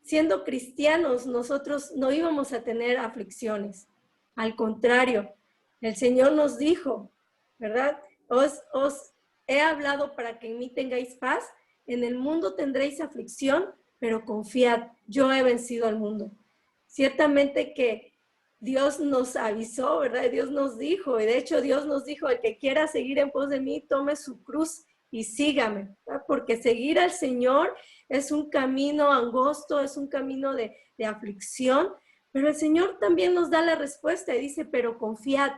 siendo cristianos, nosotros no íbamos a tener aflicciones. Al contrario, el Señor nos dijo, ¿verdad? Os he hablado para que en mí tengáis paz. En el mundo tendréis aflicción, pero confiad, yo he vencido al mundo. Ciertamente que Dios nos avisó, ¿verdad? Dios nos dijo, y de hecho Dios nos dijo, el que quiera seguir en pos de mí, tome su cruz y sígame, ¿verdad? Porque seguir al Señor es un camino angosto, es un camino de aflicción, pero el Señor también nos da la respuesta y dice, pero confiad,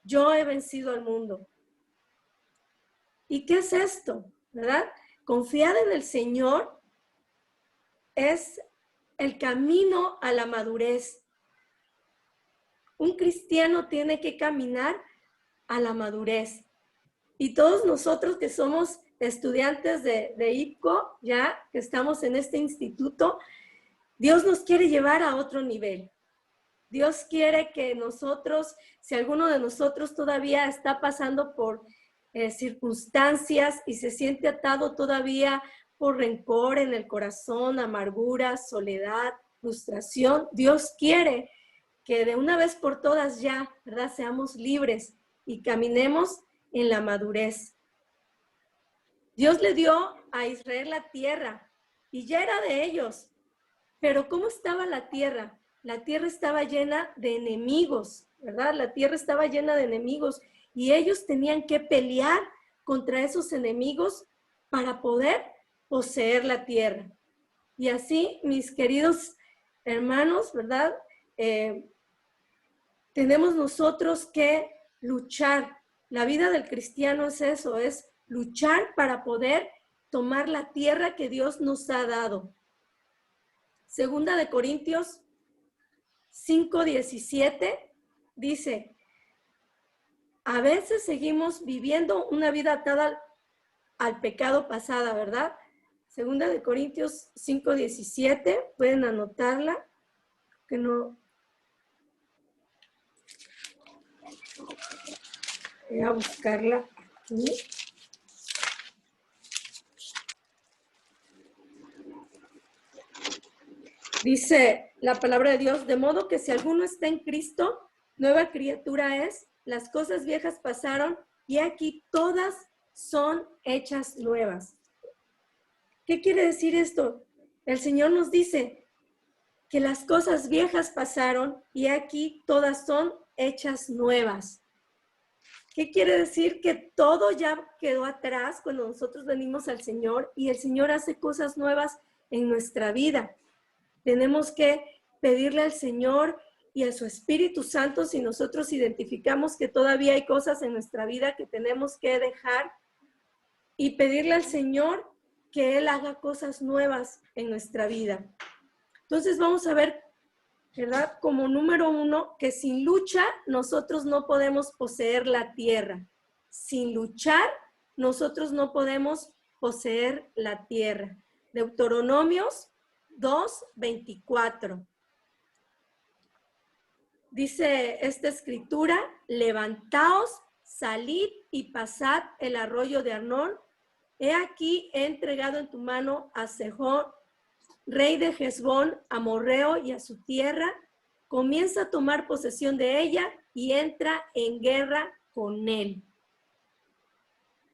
yo he vencido al mundo. ¿Y qué es esto? ¿Verdad? Confiar en el Señor es el camino a la madurez. Un cristiano tiene que caminar a la madurez. Y todos nosotros que somos estudiantes de IPCO, ya que estamos en este instituto, Dios nos quiere llevar a otro nivel. Dios quiere que nosotros, si alguno de nosotros todavía está pasando por circunstancias y se siente atado todavía por rencor en el corazón, amargura, soledad, frustración, Dios quiere que de una vez por todas ya, ¿verdad? Seamos libres y caminemos en la madurez. Dios le dio a Israel la tierra y ya era de ellos. Pero ¿cómo estaba la tierra? La tierra estaba llena de enemigos, ¿verdad? La tierra estaba llena de enemigos y ellos tenían que pelear contra esos enemigos para poder poseer la tierra. Y así, mis queridos hermanos, ¿verdad? Tenemos nosotros que luchar. La vida del cristiano es eso, es luchar para poder tomar la tierra que Dios nos ha dado. Segunda de Corintios 5:17 dice, a veces seguimos viviendo una vida atada al pecado pasada, ¿verdad? Segunda de Corintios 5:17, pueden anotarla, que no... Voy a buscarla aquí. Dice la palabra de Dios, de modo que si alguno está en Cristo, nueva criatura es, las cosas viejas pasaron y aquí todas son hechas nuevas. ¿Qué quiere decir esto? El Señor nos dice que las cosas viejas pasaron y aquí todas son hechas nuevas. ¿Qué quiere decir? Que todo ya quedó atrás cuando nosotros venimos al Señor y el Señor hace cosas nuevas en nuestra vida. Tenemos que pedirle al Señor y a su Espíritu Santo si nosotros identificamos que todavía hay cosas en nuestra vida que tenemos que dejar y pedirle al Señor que Él haga cosas nuevas en nuestra vida. Entonces vamos a ver, ¿verdad? Como número 1, que sin lucha nosotros no podemos poseer la tierra. Sin luchar nosotros no podemos poseer la tierra. Deuteronomios 2:24. Dice esta escritura, levantaos, salid y pasad el arroyo de Arnón. He aquí he entregado en tu mano a Sejón, rey de Hesbón, amorreo y a su tierra. Comienza a tomar posesión de ella y entra en guerra con él.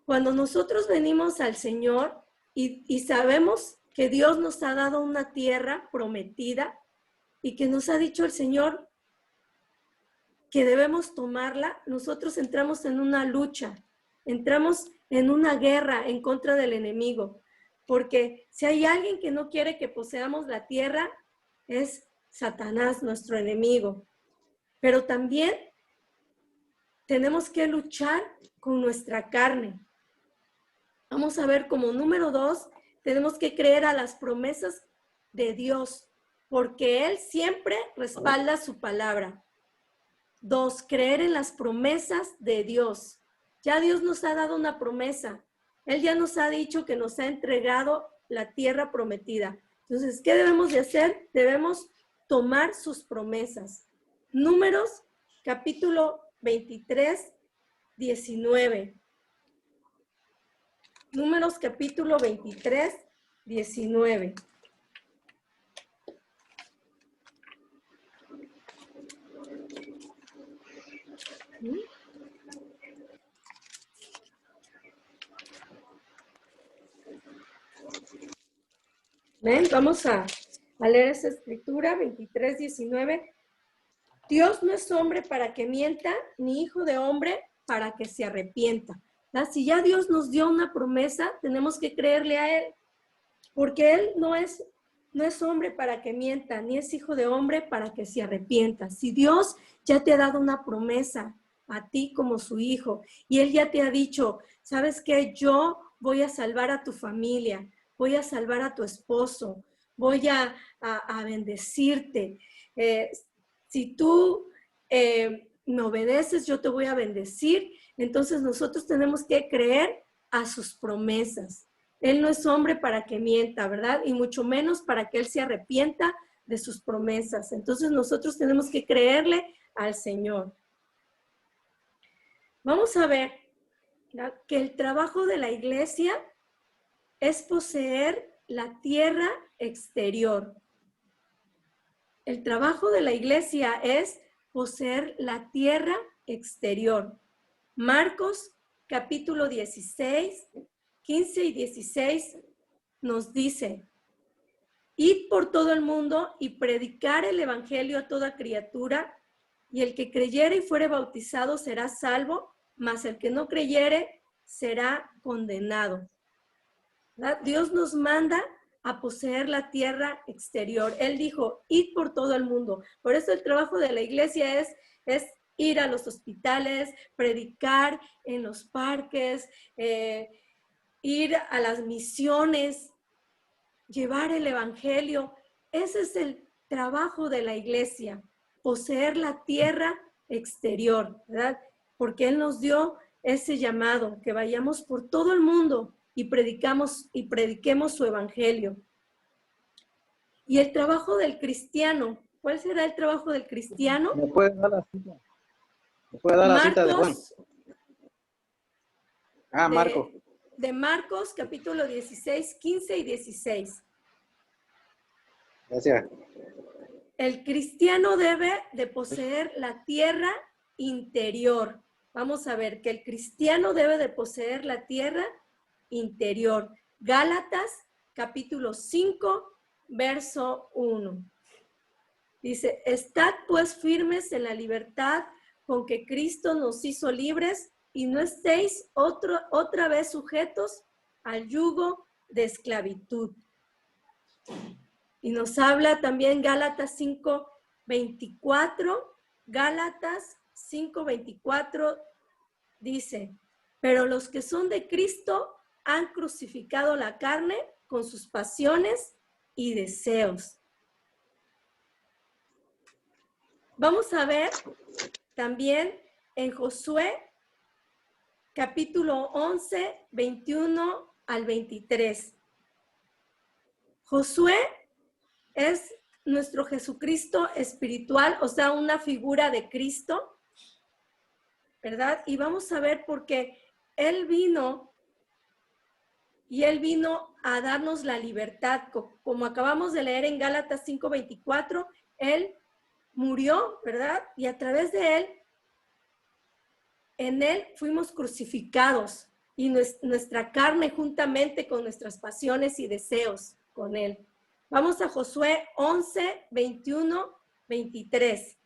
Cuando nosotros venimos al Señor y sabemos que Dios nos ha dado una tierra prometida y que nos ha dicho el Señor que debemos tomarla, nosotros entramos en una lucha, entramos en una guerra en contra del enemigo, porque si hay alguien que no quiere que poseamos la tierra, es Satanás, nuestro enemigo. Pero también tenemos que luchar con nuestra carne. Vamos a ver como número 2, tenemos que creer a las promesas de Dios, porque Él siempre respalda su palabra. 2, creer en las promesas de Dios. Ya Dios nos ha dado una promesa. Él ya nos ha dicho que nos ha entregado la tierra prometida. Entonces, ¿qué debemos de hacer? Debemos tomar sus promesas. Números, capítulo 23, 19. Números, capítulo 23, 19. Amén. Vamos a leer esa escritura, 23:19. Dios no es hombre para que mienta, ni hijo de hombre para que se arrepienta. ¿Verdad? Si ya Dios nos dio una promesa, tenemos que creerle a Él, porque Él no es hombre para que mienta, ni es hijo de hombre para que se arrepienta. Si Dios ya te ha dado una promesa a ti como su hijo, y Él ya te ha dicho, ¿sabes qué? Yo voy a salvar a tu familia, voy a salvar a tu esposo, voy a bendecirte. Si tú me obedeces, yo te voy a bendecir. Entonces nosotros tenemos que creer a sus promesas. Él no es hombre para que mienta, ¿verdad? Y mucho menos para que Él se arrepienta de sus promesas. Entonces nosotros tenemos que creerle al Señor. Vamos a ver, ¿verdad?, que el trabajo de la iglesia es poseer la tierra exterior. El trabajo de la iglesia es poseer la tierra exterior. Marcos capítulo 16, 15 y 16 nos dice, id por todo el mundo y predicar el evangelio a toda criatura, y el que creyere y fuere bautizado será salvo, mas el que no creyere será condenado. ¿Verdad? Dios nos manda a poseer la tierra exterior. Él dijo, id por todo el mundo. Por eso el trabajo de la iglesia es ir a los hospitales, predicar en los parques, ir a las misiones, llevar el evangelio. Ese es el trabajo de la iglesia, poseer la tierra exterior, ¿verdad? Porque Él nos dio ese llamado, que vayamos por todo el mundo y prediquemos su evangelio. Y el trabajo del cristiano, ¿cuál será el trabajo del cristiano? ¿Me puede dar la cita? ¿Me puede dar la cita de Juan? Marcos. De Marcos, capítulo 16, 15 y 16. Gracias. El cristiano debe de poseer la tierra interior. Vamos a ver que el cristiano debe de poseer la tierra interior. Gálatas, capítulo 5, verso 1. Dice, estad pues firmes en la libertad con que Cristo nos hizo libres y no estéis otra vez sujetos al yugo de esclavitud. Y nos habla también Gálatas 5:24. Gálatas 5:24 dice, pero los que son de Cristo han crucificado la carne con sus pasiones y deseos. Vamos a ver también en Josué, capítulo 11, 21 al 23. Josué es nuestro Jesucristo espiritual, o sea, una figura de Cristo, ¿verdad? Y vamos a ver por qué Él vino a darnos la libertad, como acabamos de leer en Gálatas 5:24, Él murió, ¿verdad? Y a través de Él, en Él fuimos crucificados y nuestra carne juntamente con nuestras pasiones y deseos con Él. Vamos a Josué 11, 21, 23.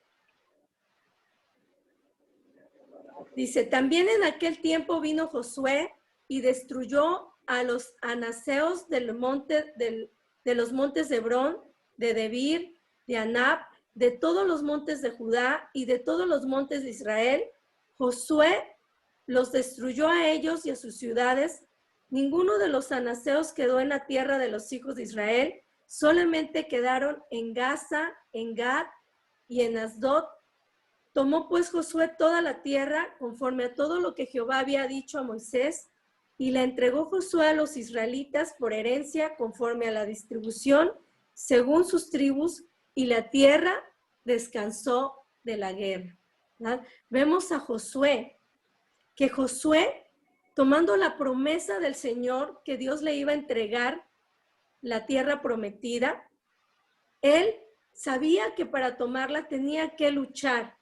Dice, también en aquel tiempo vino Josué y destruyó a los anaseos de los montes de Hebrón, de Debir, de Anab, de todos los montes de Judá y de todos los montes de Israel. Josué los destruyó a ellos y a sus ciudades. Ninguno de los anaseos quedó en la tierra de los hijos de Israel, solamente quedaron en Gaza, en Gad y en Asdod. Tomó pues Josué toda la tierra conforme a todo lo que Jehová había dicho a Moisés, y la entregó Josué a los israelitas por herencia conforme a la distribución, según sus tribus, y la tierra descansó de la guerra. ¿Verdad? Vemos a Josué, que Josué, tomando la promesa del Señor, que Dios le iba a entregar la tierra prometida, él sabía que para tomarla tenía que luchar.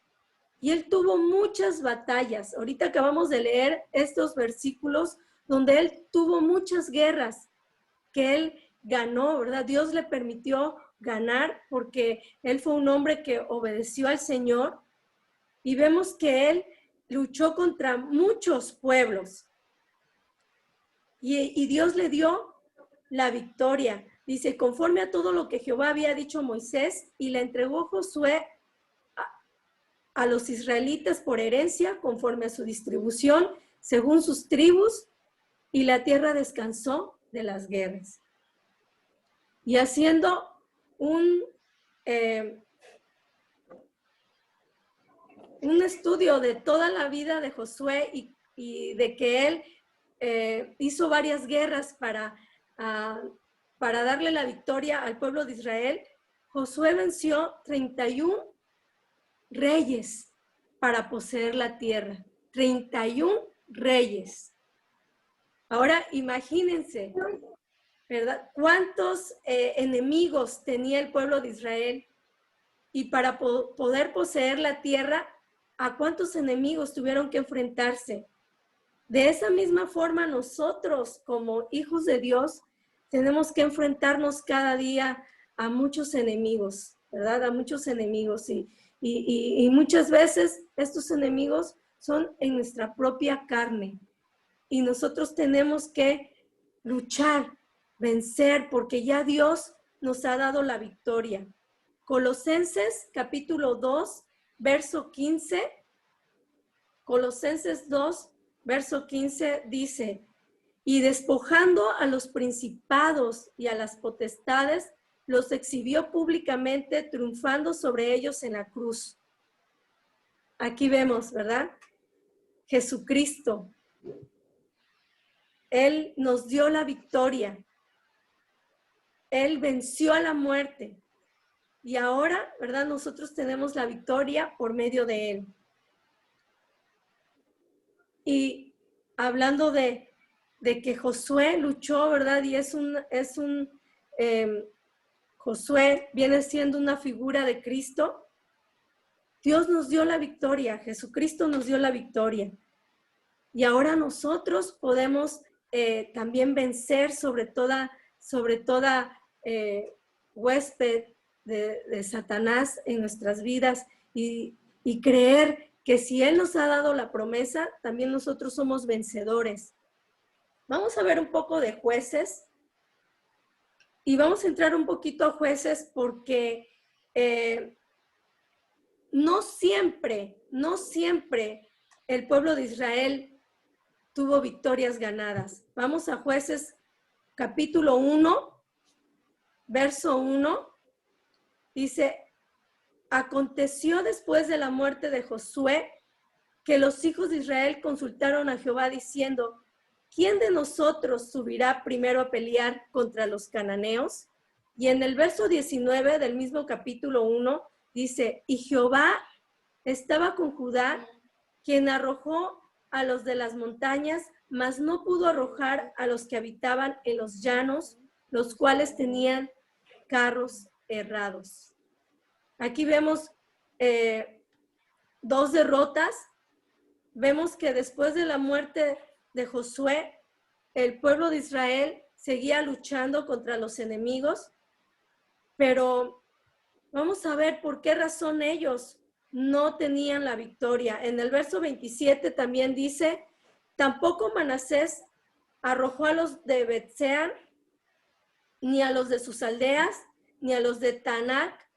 Y él tuvo muchas batallas. Ahorita acabamos de leer estos versículos donde él tuvo muchas guerras que él ganó, ¿verdad? Dios le permitió ganar porque él fue un hombre que obedeció al Señor, y vemos que él luchó contra muchos pueblos y Dios le dio la victoria. Dice, conforme a todo lo que Jehová había dicho a Moisés, y le entregó Josué a los israelitas por herencia, conforme a su distribución, según sus tribus, y la tierra descansó de las guerras. Y haciendo un estudio de toda la vida de Josué y de que él hizo varias guerras para darle la victoria al pueblo de Israel, Josué venció 31 reyes para poseer la tierra. 31 reyes. Ahora imagínense, ¿verdad? ¿Cuántos enemigos tenía el pueblo de Israel? Y para poder poseer la tierra, ¿a cuántos enemigos tuvieron que enfrentarse? De esa misma forma, nosotros como hijos de Dios tenemos que enfrentarnos cada día a muchos enemigos, ¿verdad? A muchos enemigos. Y muchas veces estos enemigos son en nuestra propia carne. Y nosotros tenemos que luchar, vencer, porque ya Dios nos ha dado la victoria. Colosenses capítulo 2, verso 15. Colosenses 2, verso 15 dice, y despojando a los principados y a las potestades, los exhibió públicamente, triunfando sobre ellos en la cruz. Aquí vemos, ¿verdad? Jesucristo. Él nos dio la victoria. Él venció a la muerte. Y ahora, ¿verdad? Nosotros tenemos la victoria por medio de Él. Y hablando de que Josué luchó, ¿verdad? Y Josué viene siendo una figura de Cristo. Dios nos dio la victoria, Jesucristo nos dio la victoria. Y ahora nosotros podemos también vencer sobre toda huésped de Satanás en nuestras vidas y creer que si Él nos ha dado la promesa, también nosotros somos vencedores. Vamos a ver un poco de Jueces y vamos a entrar un poquito a Jueces porque no siempre el pueblo de Israel tuvo victorias ganadas. Vamos a Jueces capítulo 1, verso 1. Dice, aconteció después de la muerte de Josué que los hijos de Israel consultaron a Jehová diciendo, ¿quién de nosotros subirá primero a pelear contra los cananeos? Y en el verso 19 del mismo capítulo 1 dice, y Jehová estaba con Judá, quien arrojó a los de las montañas, mas no pudo arrojar a los que habitaban en los llanos, los cuales tenían carros herrados. Aquí vemos dos derrotas. Vemos que después de la muerte de Josué, el pueblo de Israel seguía luchando contra los enemigos, pero vamos a ver por qué razón ellos no tenían la victoria. En el verso 27 también dice, tampoco Manasés arrojó a los de Bet-sean, ni a los de sus aldeas, ni a los de Taanac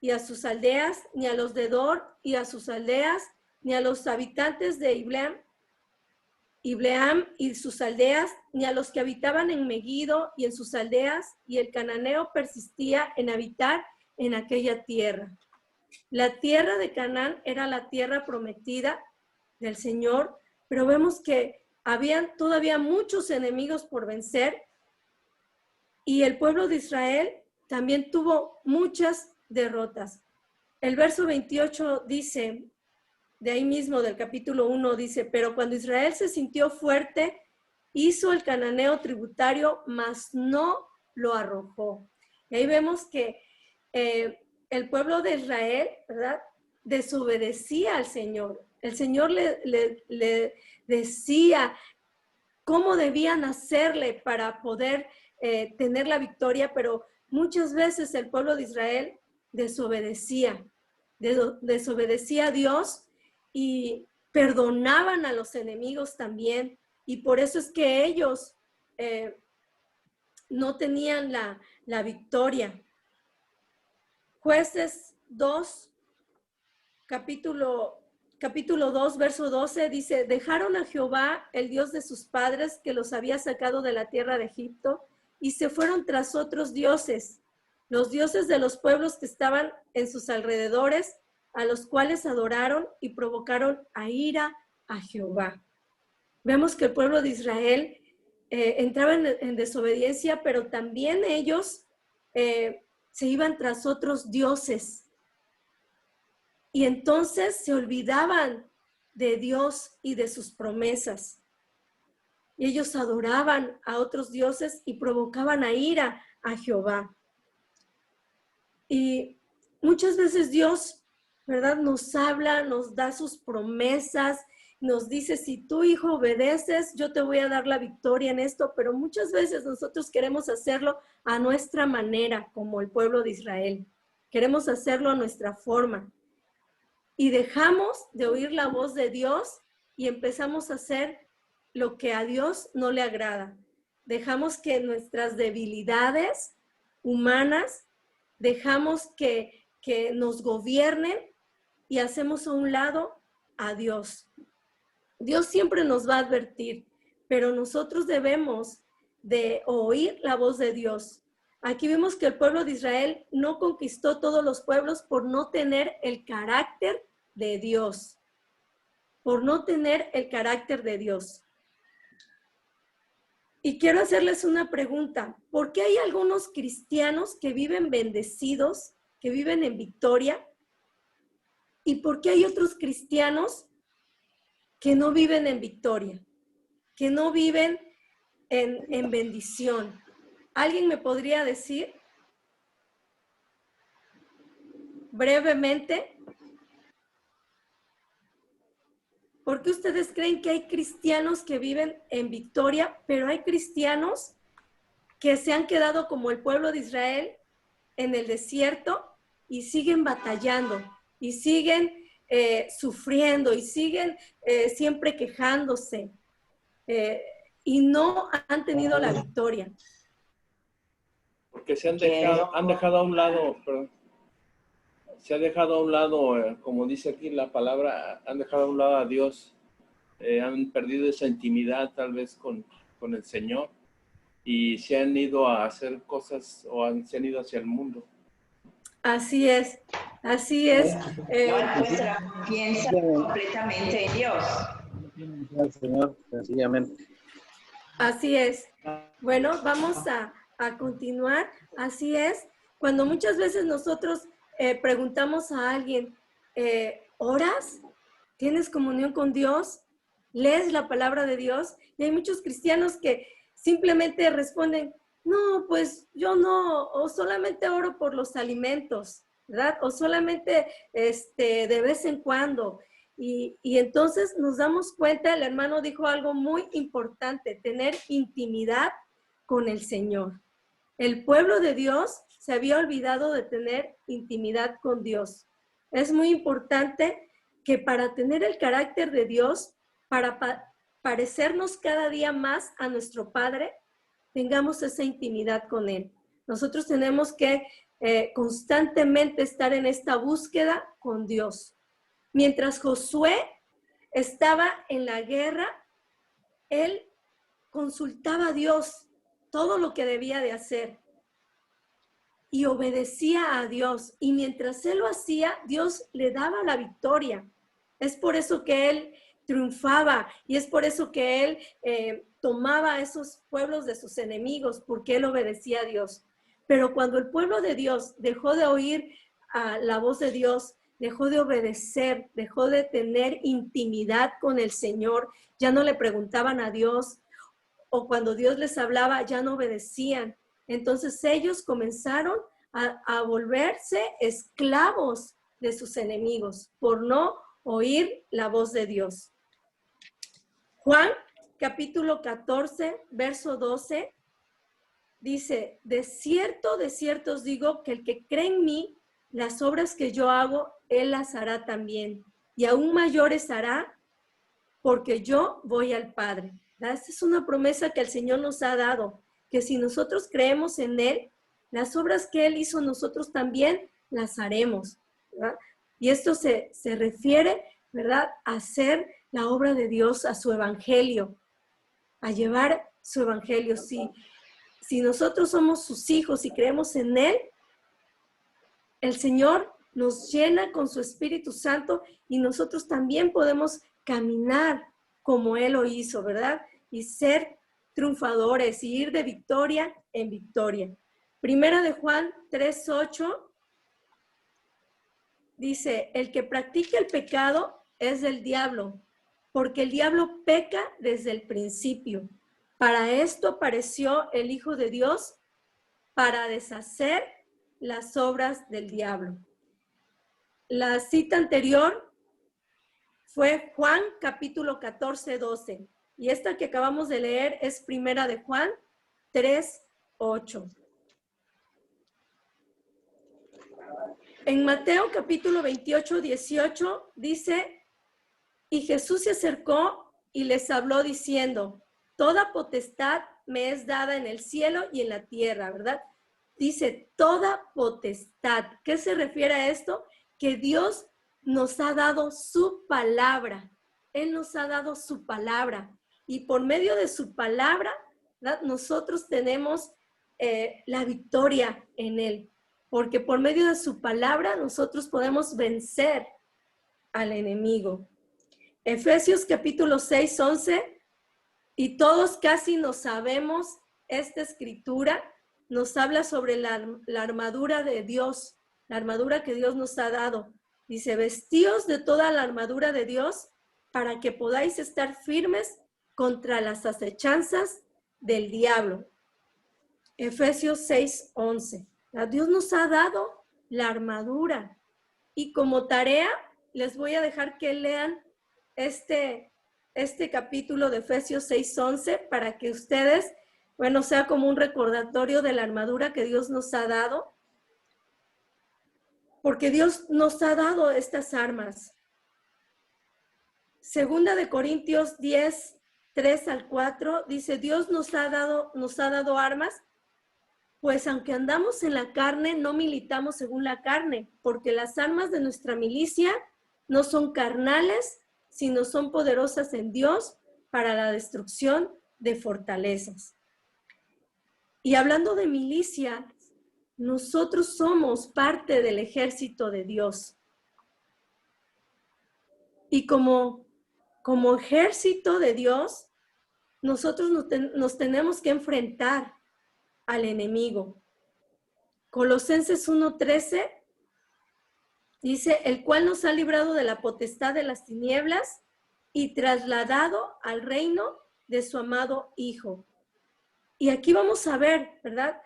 y a sus aldeas, ni a los de Dor y a sus aldeas, ni a los habitantes de Ibleam y sus aldeas, ni a los que habitaban en Megiddo y en sus aldeas, y el cananeo persistía en habitar en aquella tierra. La tierra de Canaán era la tierra prometida del Señor, pero vemos que habían todavía muchos enemigos por vencer, y el pueblo de Israel también tuvo muchas derrotas. El verso 28 dice, de ahí mismo del capítulo 1 dice, pero cuando Israel se sintió fuerte, hizo el cananeo tributario, mas no lo arrojó. Y ahí vemos que el pueblo de Israel, ¿verdad?, desobedecía al Señor. El Señor le decía cómo debían hacerle para poder tener la victoria, pero muchas veces el pueblo de Israel desobedecía a Dios y perdonaban a los enemigos también. Y por eso es que ellos no tenían la victoria. Jueces 2, capítulo 2, verso 12, dice, dejaron a Jehová, el Dios de sus padres, que los había sacado de la tierra de Egipto, y se fueron tras otros dioses, los dioses de los pueblos que estaban en sus alrededores, a los cuales adoraron y provocaron a ira a Jehová. Vemos que el pueblo de Israel entraba en desobediencia, pero también ellos se iban tras otros dioses. Y entonces se olvidaban de Dios y de sus promesas. Y ellos adoraban a otros dioses y provocaban a ira a Jehová. Y muchas veces Dios, ¿verdad?, nos habla, nos da sus promesas, nos dice, si tu hijo obedeces, yo te voy a dar la victoria en esto, pero muchas veces nosotros queremos hacerlo a nuestra manera, como el pueblo de Israel. Queremos hacerlo a nuestra forma. Y dejamos de oír la voz de Dios y empezamos a hacer lo que a Dios no le agrada. Dejamos que nuestras debilidades humanas, dejamos que nos gobiernen y hacemos a un lado a Dios. Dios siempre nos va a advertir, pero nosotros debemos de oír la voz de Dios. Aquí vimos que el pueblo de Israel no conquistó todos los pueblos por no tener el carácter de Dios. Por no tener el carácter de Dios. Y quiero hacerles una pregunta. ¿Por qué hay algunos cristianos que viven bendecidos, que viven en victoria? ¿Y por qué hay otros cristianos que no viven en victoria? Que no viven en bendición. ¿Alguien me podría decir brevemente? ¿Por qué ustedes creen que hay cristianos que viven en victoria, pero hay cristianos que se han quedado como el pueblo de Israel en el desierto y siguen batallando y siguen sufriendo y siguen siempre quejándose y no han tenido la victoria? Porque se han dejado a un lado, perdón, se ha dejado a un lado, como dice aquí la palabra, han dejado a un lado a Dios, han perdido esa intimidad tal vez con el Señor y se han ido a hacer cosas o se han ido hacia el mundo. Así es, así es. Nuestra piensa completamente en Dios. Al Señor, sencillamente. Así es. Bueno, vamos a continuar. Así es. Cuando muchas veces nosotros preguntamos a alguien, ¿oras? ¿Tienes comunión con Dios? ¿Lees la palabra de Dios? Y hay muchos cristianos que simplemente responden, no, pues yo no, o solamente oro por los alimentos, ¿verdad? O solamente de vez en cuando. Y entonces nos damos cuenta, el hermano dijo algo muy importante, tener intimidad con el Señor. El pueblo de Dios se había olvidado de tener intimidad con Dios. Es muy importante que para tener el carácter de Dios, para parecernos cada día más a nuestro Padre, tengamos esa intimidad con Él. Nosotros tenemos que constantemente estar en esta búsqueda con Dios. Mientras Josué estaba en la guerra, él consultaba a Dios todo lo que debía de hacer y obedecía a Dios. Y mientras él lo hacía, Dios le daba la victoria. Es por eso que él triunfaba y es por eso que él tomaba a esos pueblos de sus enemigos, porque él obedecía a Dios. Pero cuando el pueblo de Dios dejó de oír a la voz de Dios, dejó de obedecer, dejó de tener intimidad con el Señor, ya no le preguntaban a Dios, o cuando Dios les hablaba, ya no obedecían. Entonces ellos comenzaron a volverse esclavos de sus enemigos por no oír la voz de Dios. Juan, capítulo 14, verso 12, dice, de cierto os digo que el que cree en mí, las obras que yo hago, él las hará también. Y aún mayores hará, porque yo voy al Padre. ¿Verdad? Esta es una promesa que el Señor nos ha dado, que si nosotros creemos en Él, las obras que Él hizo nosotros también las haremos. ¿Verdad? Y esto se refiere, ¿verdad?, a hacer la obra de Dios, a su evangelio, a llevar su evangelio. Si nosotros somos sus hijos y creemos en Él, el Señor nos llena con su Espíritu Santo y nosotros también podemos caminar como Él lo hizo, ¿verdad? Y ser triunfadores y ir de victoria en victoria. Primera de Juan 3:8 dice, el que practica el pecado es del diablo, porque el diablo peca desde el principio. Para esto apareció el Hijo de Dios, para deshacer las obras del diablo. La cita anterior fue Juan capítulo 14:12. Y esta que acabamos de leer es Primera de Juan 3:8. En Mateo capítulo 28:18 dice, y Jesús se acercó y les habló diciendo, toda potestad me es dada en el cielo y en la tierra, ¿verdad? Dice, toda potestad. ¿Qué se refiere a esto? Que Dios nos ha dado su palabra. Él nos ha dado su palabra. Y por medio de su palabra, ¿verdad?, nosotros tenemos la victoria en Él. Porque por medio de su palabra nosotros podemos vencer al enemigo. Efesios capítulo 6:11, y todos casi nos sabemos esta escritura, nos habla sobre la armadura de Dios, la armadura que Dios nos ha dado. Dice, vestíos de toda la armadura de Dios para que podáis estar firmes contra las acechanzas del diablo. Efesios 6:11. Dios nos ha dado la armadura. Y como tarea, les voy a dejar que lean este capítulo de Efesios 6:11 para que ustedes, bueno, sea como un recordatorio de la armadura que Dios nos ha dado. Porque Dios nos ha dado estas armas. Segunda de Corintios 10:3-4 dice, Dios nos ha dado armas, pues aunque andamos en la carne, no militamos según la carne, porque las armas de nuestra milicia no son carnales, sino son poderosas en Dios para la destrucción de fortalezas. Y hablando de milicia, nosotros somos parte del ejército de Dios. Y como ejército de Dios, nosotros nos tenemos que enfrentar al enemigo. Colosenses 1:13 dice, el cual nos ha librado de la potestad de las tinieblas y trasladado al reino de su amado Hijo. Y aquí vamos a ver, ¿verdad?,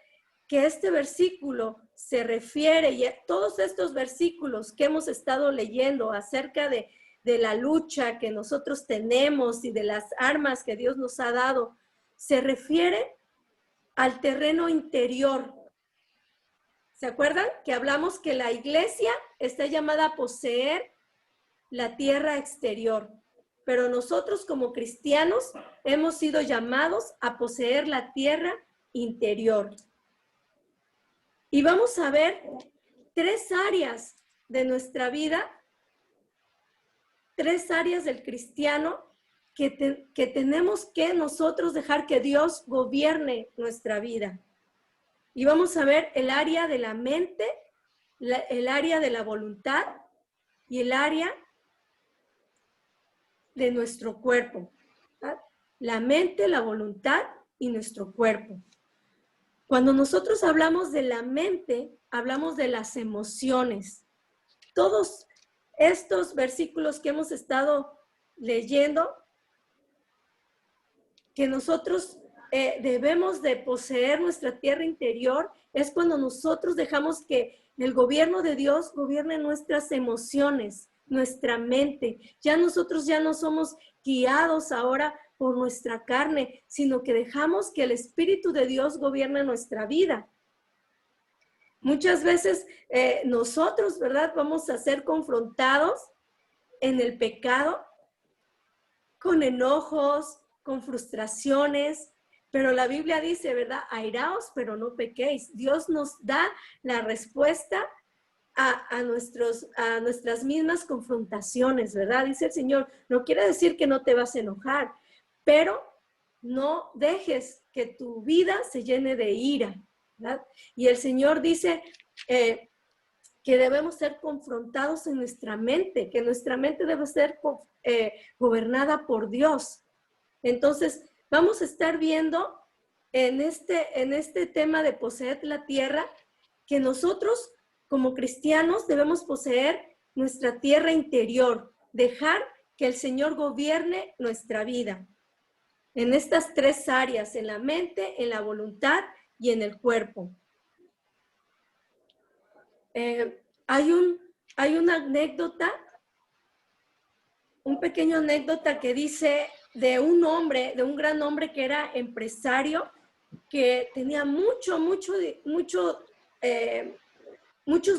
que este versículo se refiere, y a todos estos versículos que hemos estado leyendo acerca de la lucha que nosotros tenemos y de las armas que Dios nos ha dado, se refiere al terreno interior. ¿Se acuerdan que hablamos que la iglesia está llamada a poseer la tierra exterior? Pero nosotros como cristianos hemos sido llamados a poseer la tierra interior. Y vamos a ver 3 áreas de nuestra vida, 3 áreas del cristiano que tenemos que nosotros dejar que Dios gobierne nuestra vida. Y vamos a ver el área de la mente, el área de la voluntad y el área de nuestro cuerpo. ¿Verdad? La mente, la voluntad y nuestro cuerpo. Cuando nosotros hablamos de la mente, hablamos de las emociones. Todos estos versículos que hemos estado leyendo, que nosotros debemos de poseer nuestra tierra interior, es cuando nosotros dejamos que el gobierno de Dios gobierne nuestras emociones, nuestra mente. Ya nosotros ya no somos guiados ahora por nuestra carne, sino que dejamos que el Espíritu de Dios gobierne nuestra vida. Muchas veces nosotros, ¿verdad?, vamos a ser confrontados en el pecado con enojos, con frustraciones, pero la Biblia dice, ¿verdad?, airaos, pero no pequéis. Dios nos da la respuesta a nuestras mismas confrontaciones, ¿verdad? Dice el Señor, no quiere decir que no te vas a enojar, pero no dejes que tu vida se llene de ira, ¿verdad? Y el Señor dice que debemos ser confrontados en nuestra mente, que nuestra mente debe ser gobernada por Dios. Entonces, vamos a estar viendo en este tema de poseer la tierra, que nosotros como cristianos debemos poseer nuestra tierra interior, dejar que el Señor gobierne nuestra vida. En estas tres áreas, en la mente, en la voluntad y en el cuerpo. Hay una anécdota, un pequeño anécdota que dice de un hombre, de un gran hombre que era empresario, que tenía muchos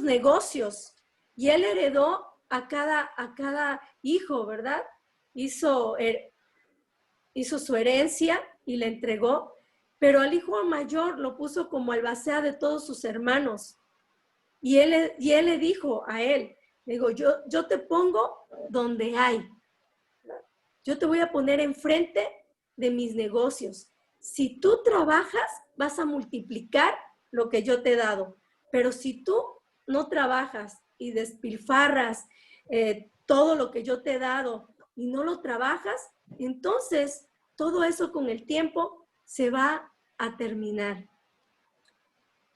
negocios, y él heredó a cada hijo, ¿verdad? Hizo su herencia y le entregó, pero al hijo mayor lo puso como albacea de todos sus hermanos. Y él le dijo a él, le digo, yo te pongo donde hay. Yo te voy a poner enfrente de mis negocios. Si tú trabajas, vas a multiplicar lo que yo te he dado. Pero si tú no trabajas y despilfarras todo lo que yo te he dado y no lo trabajas, entonces todo eso con el tiempo se va a terminar.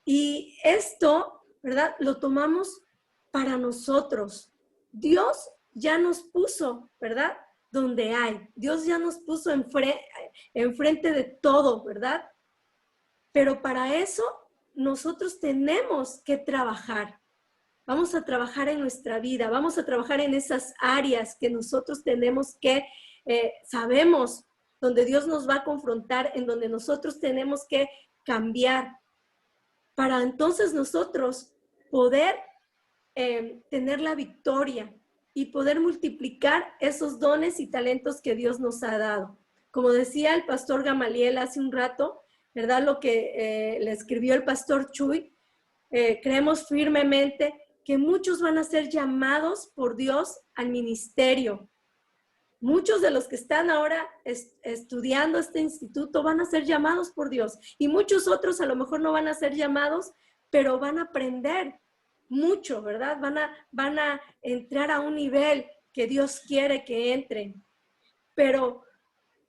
Y esto, ¿verdad?, lo tomamos para nosotros. Dios ya nos puso, ¿verdad?, donde hay. Dios ya nos puso enfrente de todo, ¿verdad? Pero para eso nosotros tenemos que trabajar. Vamos a trabajar en nuestra vida, vamos a trabajar en esas áreas que nosotros tenemos que, sabemos, donde Dios nos va a confrontar, en donde nosotros tenemos que cambiar, para entonces nosotros poder tener la victoria y poder multiplicar esos dones y talentos que Dios nos ha dado. Como decía el pastor Gamaliel hace un rato, ¿verdad?, lo que le escribió el pastor Chuy, creemos firmemente que muchos van a ser llamados por Dios al ministerio. Muchos de los que están ahora estudiando este instituto van a ser llamados por Dios, y muchos otros a lo mejor no van a ser llamados, pero van a aprender mucho, ¿verdad? Van a entrar a un nivel que Dios quiere que entren. Pero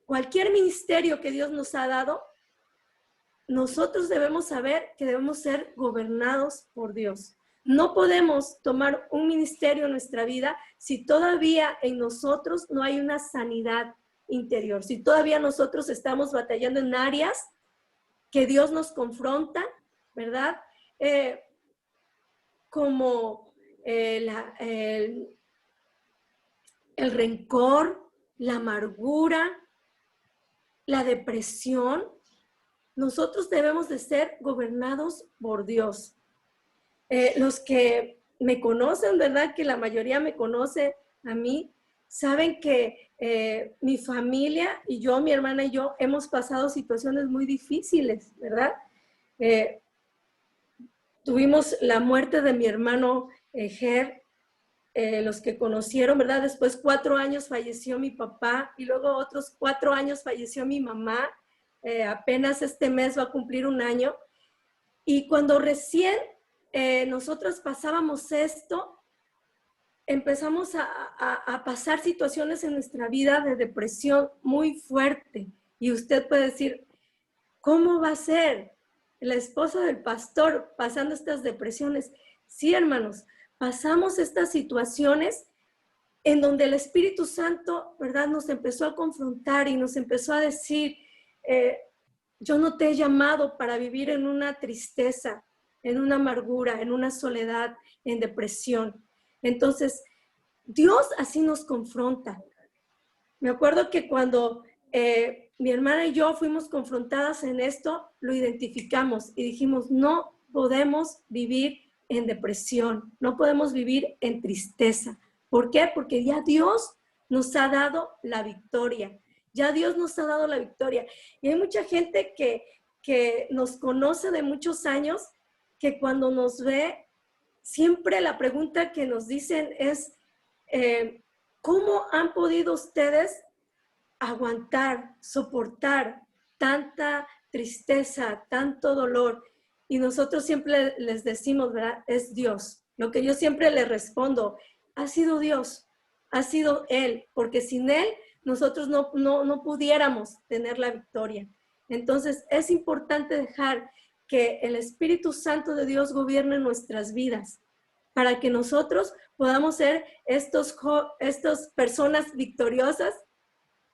cualquier ministerio que Dios nos ha dado, nosotros debemos saber que debemos ser gobernados por Dios. No podemos tomar un ministerio en nuestra vida si todavía en nosotros no hay una sanidad interior, si todavía nosotros estamos batallando en áreas que Dios nos confronta, ¿verdad? Como el rencor, la amargura, la depresión. Nosotros debemos de ser gobernados por Dios. Los que me conocen, ¿verdad?, que la mayoría me conoce a mí, saben que mi familia y yo, mi hermana y yo, hemos pasado situaciones muy difíciles, ¿verdad? Tuvimos la muerte de mi hermano Ger, los que conocieron, ¿verdad? Después 4 años falleció mi papá, y luego otros 4 años falleció mi mamá. Apenas este mes va a cumplir 1 año. Y cuando recién nosotros pasábamos esto, empezamos a pasar situaciones en nuestra vida de depresión muy fuerte. Y usted puede decir, ¿cómo va a ser la esposa del pastor pasando estas depresiones? Sí, hermanos, pasamos estas situaciones en donde el Espíritu Santo, ¿verdad?, nos empezó a confrontar y nos empezó a decir, yo no te he llamado para vivir en una tristeza, en una amargura, en una soledad, en depresión. Entonces, Dios así nos confronta. Me acuerdo que cuando mi hermana y yo fuimos confrontadas en esto, lo identificamos y dijimos, no podemos vivir en depresión, no podemos vivir en tristeza. ¿Por qué? Porque ya Dios nos ha dado la victoria. Ya Dios nos ha dado la victoria. Y hay mucha gente que nos conoce de muchos años, que cuando nos ve, siempre la pregunta que nos dicen es, ¿cómo han podido ustedes aguantar, soportar tanta tristeza, tanto dolor? Y nosotros siempre les decimos, ¿verdad? Es Dios. Lo que yo siempre les respondo, ha sido Dios, ha sido Él, porque sin Él nosotros no pudiéramos tener la victoria. Entonces es importante dejar que el Espíritu Santo de Dios gobierne nuestras vidas para que nosotros podamos ser estas personas victoriosas,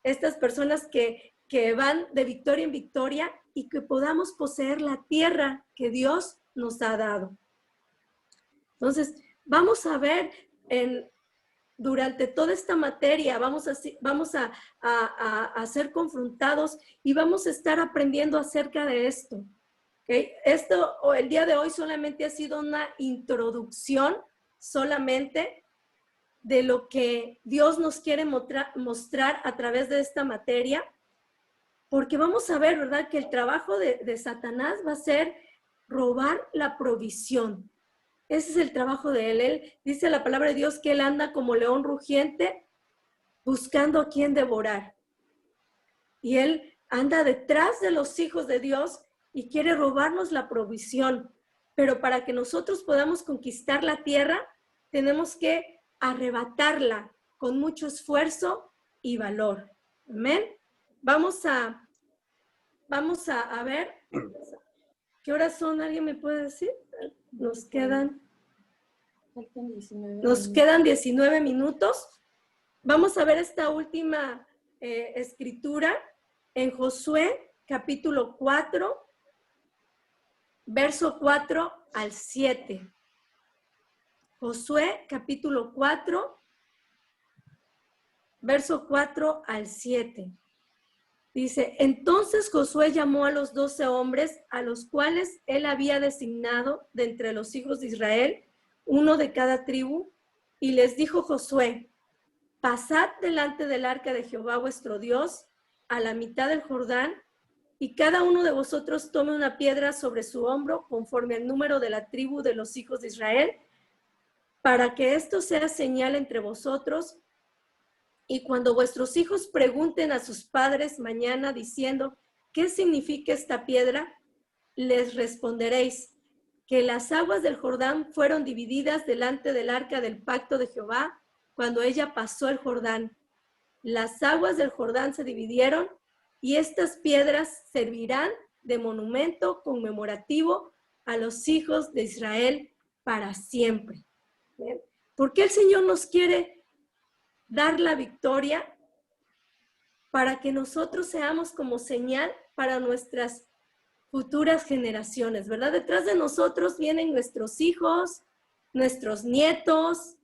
estas personas que van de victoria en victoria y que podamos poseer la tierra que Dios nos ha dado. Entonces, vamos a ver durante toda esta materia, vamos a ser confrontados y vamos a estar aprendiendo acerca de esto. ¿Okay? El día de hoy solamente ha sido una introducción solamente de lo que Dios nos quiere mostrar a través de esta materia, porque vamos a ver, ¿verdad?, que el trabajo de Satanás va a ser robar la provisión. Ese es el trabajo de él. Él dice la palabra de Dios que él anda como león rugiente buscando a quien devorar. Y él anda detrás de los hijos de Dios y quiere robarnos la provisión. Pero para que nosotros podamos conquistar la tierra, tenemos que arrebatarla con mucho esfuerzo y valor. Amén. Vamos a ver. ¿Qué horas son? ¿Alguien me puede decir? Nos quedan 19 minutos. Vamos a ver esta última escritura en Josué, capítulo 4, verso 4 al 7. Josué, capítulo 4, verso 4 al 7. Dice, entonces Josué llamó a los 12 hombres a los cuales él había designado de entre los hijos de Israel, uno de cada tribu, y les dijo Josué, pasad delante del arca de Jehová vuestro Dios a la mitad del Jordán, y cada uno de vosotros tome una piedra sobre su hombro conforme al número de la tribu de los hijos de Israel, para que esto sea señal entre vosotros. Y cuando vuestros hijos pregunten a sus padres mañana diciendo, ¿qué significa esta piedra? Les responderéis que las aguas del Jordán fueron divididas delante del arca del pacto de Jehová cuando ella pasó el Jordán. Las aguas del Jordán se dividieron y estas piedras servirán de monumento conmemorativo a los hijos de Israel para siempre. ¿Bien? ¿Por qué el Señor nos quiere dar la victoria? Para que nosotros seamos como señal para nuestras futuras generaciones, ¿verdad? Detrás de nosotros vienen nuestros hijos, nuestros nietos,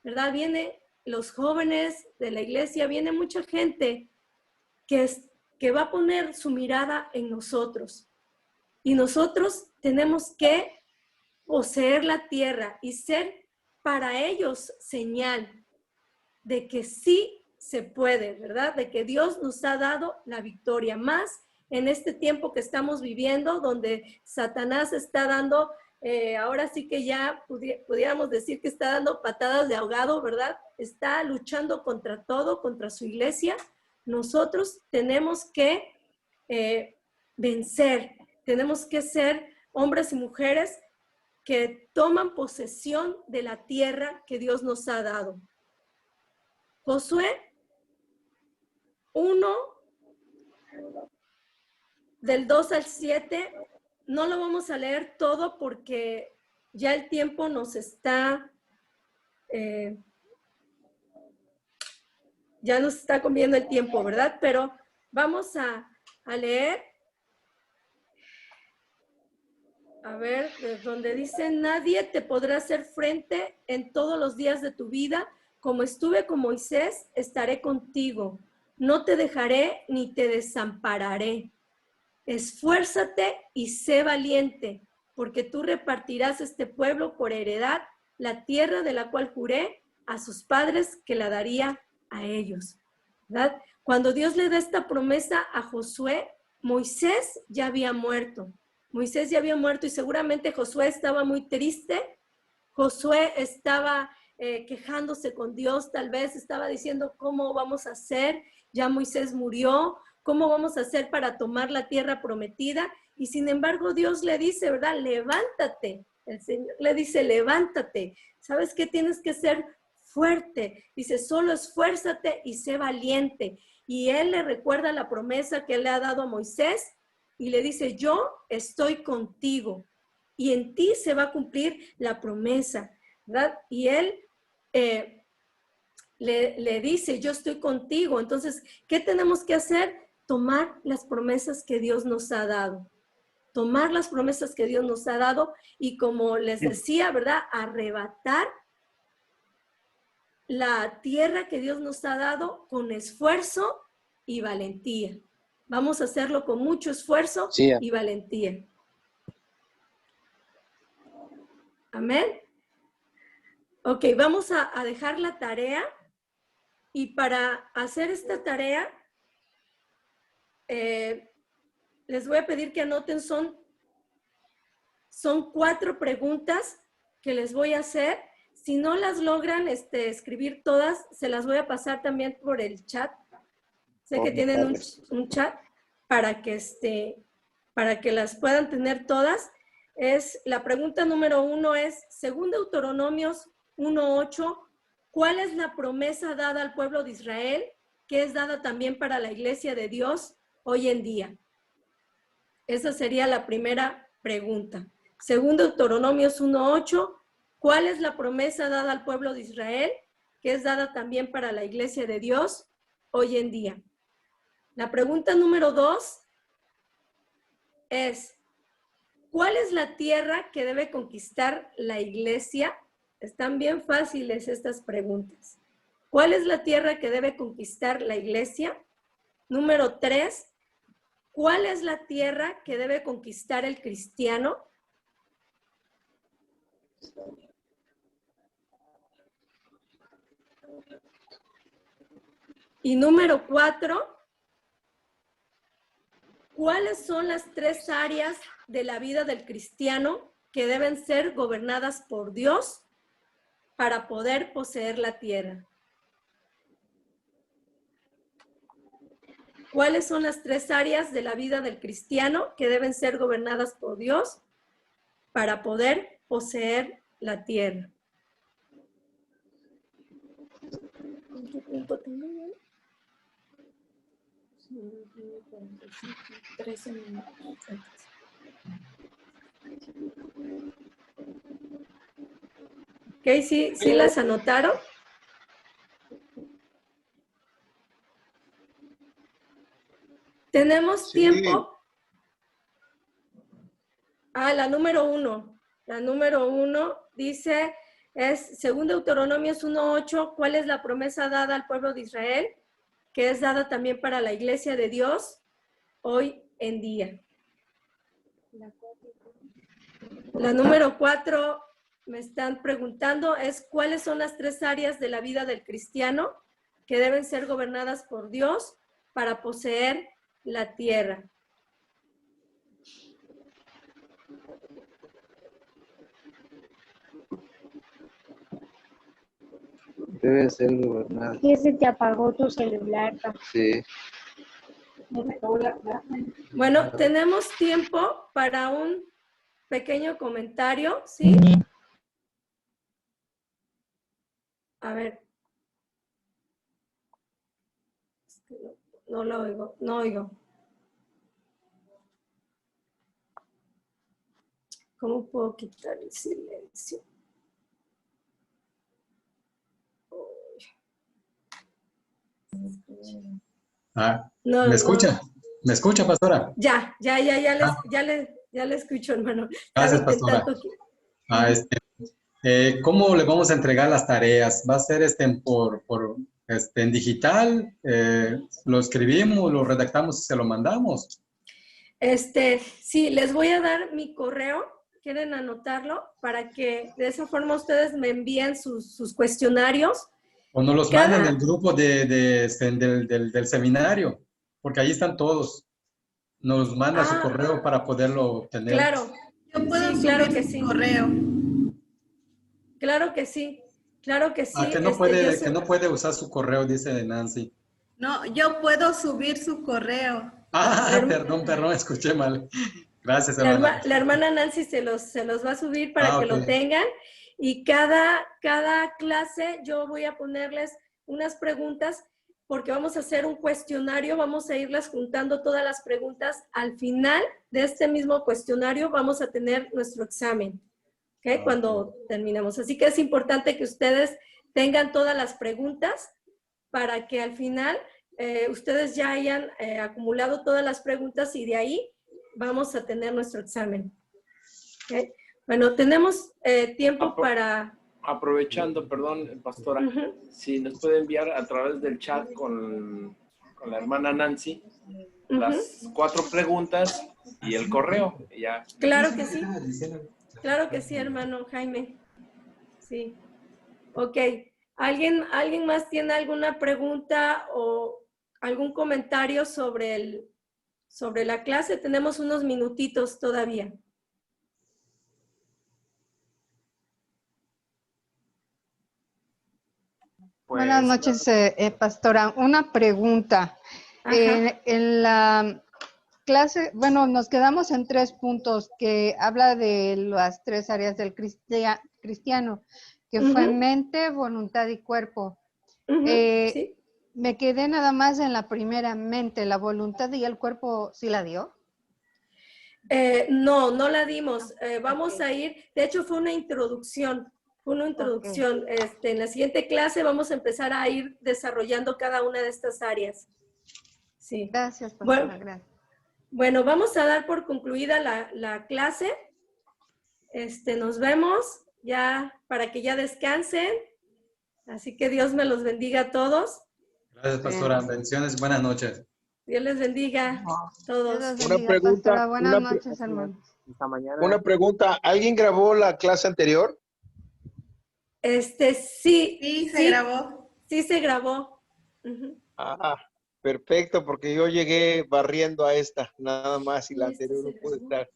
¿verdad? Vienen los jóvenes de la iglesia, viene mucha gente que va a poner su mirada en nosotros. Y nosotros tenemos que poseer la tierra y ser para ellos señal de que sí se puede, ¿verdad? De que Dios nos ha dado la victoria, más en este tiempo que estamos viviendo, donde Satanás está dando, ahora sí que ya pudiéramos decir que está dando patadas de ahogado, ¿verdad? Está luchando contra todo, contra su iglesia. Nosotros tenemos que vencer, tenemos que ser hombres y mujeres que toman posesión de la tierra que Dios nos ha dado. Josué 1, del 2 al 7, no lo vamos a leer todo porque ya el tiempo nos está, ya nos está comiendo el tiempo, ¿verdad? Pero vamos a leer, a ver, donde dice, nadie te podrá hacer frente en todos los días de tu vida. Como estuve con Moisés, estaré contigo. no te dejaré ni te desampararé. Esfuérzate y sé valiente, porque tú repartirás este pueblo por heredad, la tierra de la cual juré a sus padres que la daría a ellos. ¿Verdad? Cuando Dios le da esta promesa a Josué, Moisés ya había muerto. Moisés ya había muerto y seguramente Josué estaba muy triste. Josué estaba quejándose con Dios, tal vez estaba diciendo, ¿cómo vamos a hacer? Ya Moisés murió, ¿cómo vamos a hacer para tomar la tierra prometida? Y sin embargo Dios le dice, ¿verdad? Levántate. El Señor le dice, levántate. ¿Sabes qué? Tienes que ser fuerte. Dice, solo esfuérzate y sé valiente. Y él le recuerda la promesa que él le ha dado a Moisés y le dice, yo estoy contigo y en ti se va a cumplir la promesa, ¿verdad? Y él le dice, yo estoy contigo. Entonces, ¿qué tenemos que hacer? Tomar las promesas que Dios nos ha dado. Tomar las promesas que Dios nos ha dado y, como les decía, ¿verdad? Arrebatar la tierra que Dios nos ha dado con esfuerzo y valentía. Vamos a hacerlo con mucho esfuerzo y valentía. Amén. Ok, vamos a dejar la tarea. Y para hacer esta tarea, les voy a pedir que anoten, son 4 preguntas que les voy a hacer. Si no las logran escribir todas, se las voy a pasar también por el chat. Sé que tienen un chat para que las puedan tener todas. La pregunta número 1 es, según Deuteronomios 1:8, ¿cuál es la promesa dada al pueblo de Israel que es dada también para la iglesia de Dios hoy en día? Esa sería la primera pregunta. Según Deuteronomios 1:8, ¿cuál es la promesa dada al pueblo de Israel que es dada también para la iglesia de Dios hoy en día? La pregunta número 2 es, ¿cuál es la tierra que debe conquistar la iglesia? Están bien fáciles estas preguntas. ¿Cuál es la tierra que debe conquistar la iglesia? Número 3, ¿cuál es la tierra que debe conquistar el cristiano? Y número 4, ¿cuáles son las 3 áreas de la vida del cristiano que deben ser gobernadas por Dios para poder poseer la tierra? ¿Cuáles son las 3 áreas de la vida del cristiano que deben ser gobernadas por Dios para poder poseer la tierra? ¿Cuánto tiempo tengo? 13 minutos. Ok, ¿sí las anotaron? ¿Tenemos tiempo? La número 1. La número 1 dice, según Deuteronomios 1:8, ¿cuál es la promesa dada al pueblo de Israel? Que es dada también para la iglesia de Dios hoy en día. La número 4, me están preguntando, es ¿cuáles son las 3 áreas de la vida del cristiano que deben ser gobernadas por Dios para poseer la tierra? Debe ser gobernada. ¿Qué se te apagó tu celular? Sí. Bueno, tenemos tiempo para un pequeño comentario, ¿sí? A ver. No lo oigo, no oigo. ¿Cómo puedo quitar el silencio? No, ¿me escucha? ¿Me escucha, pastora? Ya le escucho, hermano. Gracias, pastora. ¿Cómo le vamos a entregar las tareas? ¿Va a ser por en digital, lo escribimos, lo redactamos y se lo mandamos. Sí, les voy a dar mi correo. ¿Quieren anotarlo? Para que de esa forma ustedes me envíen sus cuestionarios. O nos los manden en el grupo del seminario, porque ahí están todos. Nos manda su correo para poderlo obtener. Claro. Yo puedo Sí, claro que subir sí. correo. Claro que sí. Claro que sí. Que no puede usar su correo, dice Nancy. No, yo puedo subir su correo. Perdón, escuché mal. Gracias, hermana. La hermana Nancy se los va a subir para que lo tengan. Y cada clase yo voy a ponerles unas preguntas porque vamos a hacer un cuestionario, vamos a irlas juntando todas las preguntas. Al final de este mismo cuestionario vamos a tener nuestro examen, ¿ok? Cuando terminamos. Así que es importante que ustedes tengan todas las preguntas para que al final ustedes ya hayan acumulado todas las preguntas y de ahí vamos a tener nuestro examen. ¿Okay? Bueno, tenemos tiempo para... Aprovechando, perdón, pastora, si nos puede enviar a través del chat con la hermana Nancy las 4 preguntas y el correo. Ya. Claro que sí. Claro que sí, hermano Jaime. Sí. Ok. ¿Alguien más tiene alguna pregunta o algún comentario sobre la clase? Tenemos unos minutitos todavía. Pues, buenas noches, pastora. Una pregunta. En la clase, bueno, nos quedamos en 3 puntos que habla de las 3 áreas del cristiano, que fue mente, voluntad y cuerpo. Sí. Me quedé nada más en la primera, mente. ¿La voluntad y el cuerpo sí la dio? No la dimos. Vamos a ir, de hecho fue una introducción. En la siguiente clase vamos a empezar a ir desarrollando cada una de estas áreas. Sí. Gracias, pastora. Gracias. Bueno, vamos a dar por concluida la clase. Nos vemos ya para que ya descansen. Así que Dios me los bendiga a todos. Gracias, pastora. Bendiciones, buenas noches. Dios les bendiga a todos. Dios los bendiga, una pregunta. Pastora. Buenas noches, hermanos. Una pregunta. ¿Alguien grabó la clase anterior? Sí. Sí, se grabó. Sí, se grabó. Perfecto, porque yo llegué barriendo a esta, nada más, y la anterior no pude estar.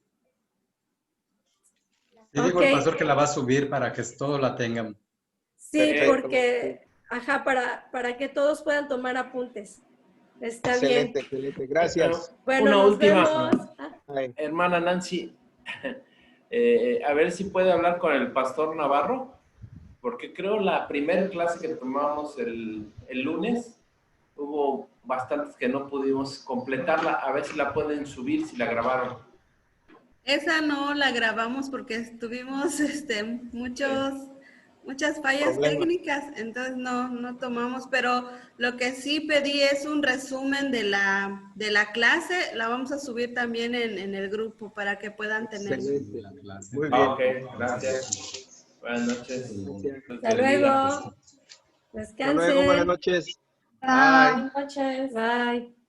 Sí, dijo el pastor que la va a subir para que todos la tengan. Sí, Perfecto. porque, para que todos puedan tomar apuntes. Está Excelente, bien. excelente. Gracias. Bueno, Una nos última. vemos. Hermana Nancy, a ver si puede hablar con el pastor Navarro, porque creo la primera clase que tomamos el lunes, hubo bastantes que no pudimos completarla. A ver si la pueden subir, si la grabaron. Esa no la grabamos porque tuvimos muchas fallas técnicas, entonces no tomamos, pero lo que sí pedí es un resumen de la clase. La vamos a subir también en el grupo para que puedan tener. Excelente. Muy bien. Ok, gracias. Buenas noches. Hasta luego. Descansen. Hasta luego, buenas noches. Buenas noches. Bye.